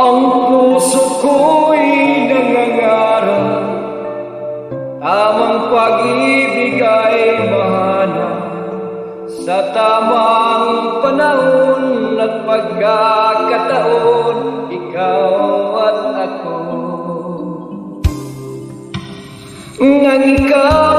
Ang puso ko'y nangangarap, tamang pag-ibig ay mahanap sa tamang panahon at pagkakataon, ikaw at ako. Nang ikaw